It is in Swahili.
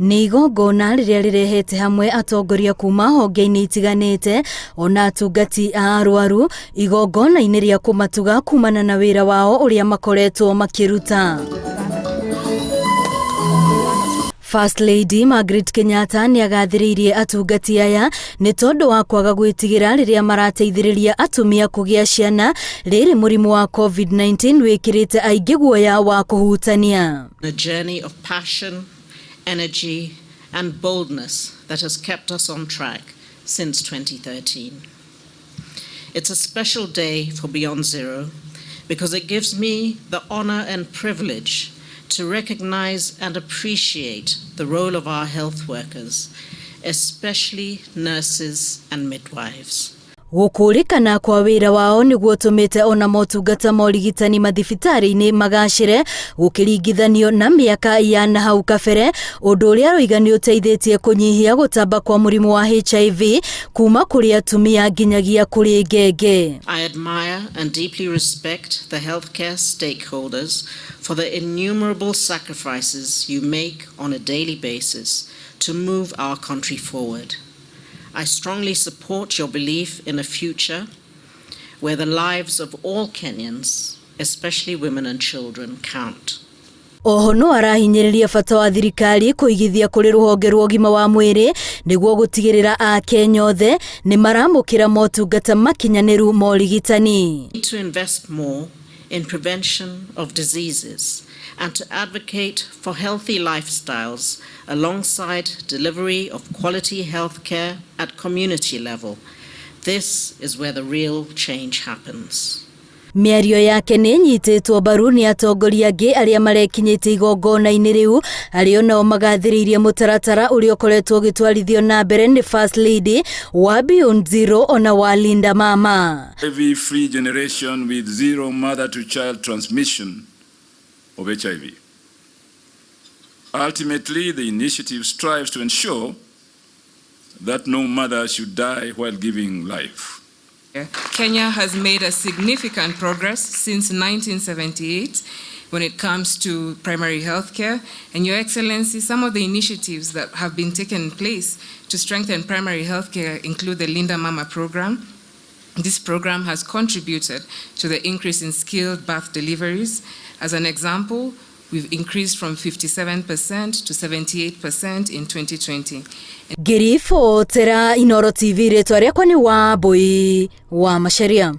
Nĩ igongona rĩrĩa rĩrehete hamwe atongoria kuma honge-inĩ itiganĩte ona atungati a arwaru igongona-inĩ rĩa kũmatuga kumana na wĩra wao ũrĩa makoretwo makĩruta. First Lady Margaret Kenyatta nĩ agathĩrĩirie atungati aya nĩ tondũ wa kwaga gwĩtigĩra rĩrĩa marateithĩrĩria atumia kũgĩa ciana rĩrĩ mũrimũ wa COVID-19 wĩkĩrĩte aingĩ guoya wa kũhutania. A journey of passion, energy and boldness that has kept us on track since 2013. It's a special day for Beyond Zero because it gives me the honor and privilege to recognize and appreciate the role of our health workers, especially nurses and midwives. Gũkũrĩkana kwa wĩra wao nĩguo tũmĩte ona motungata ma ũrigitani mathibitarĩ-inĩ magacĩre gũkĩringithanio na mĩaka ya na hau kabere, ũndũ ũrĩa roiga nĩ ũteithĩtie kũnyihia gũtamba kwa mũrimũ wa HIV kuma kũrĩ atumia nginyagia kũrĩ ngenge. I admire and deeply respect the healthcare stakeholders for the innumerable sacrifices you make on a daily basis to move our country forward. I strongly support your belief in a future where the lives of all Kenyans, especially women and children, count. Oho no arahinyĩrĩria bata wa thirikari kũigithia kũrĩ rũhonge rwa ũgima wa mwĩrĩ nĩguo gũtigĩrĩra Akenya othe nĩ maramũkĩra motungata makinyanĩru ma ũrigitani. To invest more in prevention of diseases and to advocate for healthy lifestyles alongside delivery of quality healthcare at community level. This is where the real change happens. Mĩario yake nĩ nyitĩtwo mbaru nĩ atongoria angĩ arĩa marekinyĩte igongona-inĩ rĩu arĩa nao magathĩrĩirie mũtaratara ũrĩa ũkoretwo ũgĩtwarithio na mbere nĩ First Lady wa Beyond Zero ona wa Linda Mama. HIV free generation with zero mother to child transmission of HIV. Ultimately, the initiative strives to ensure that no mother should die while giving life. Kenya has made a significant progress since 1978 when it comes to primary health care. And Your Excellency, some of the initiatives that have been taken place to strengthen primary health care include the Linda Mama program. This program has contributed to the increase in skilled birth deliveries. As an example, we've increased from 57% to 78% in 2020. Girifo tera Inoro TV retwa rĩakwa nĩ Wambui wa Macharia.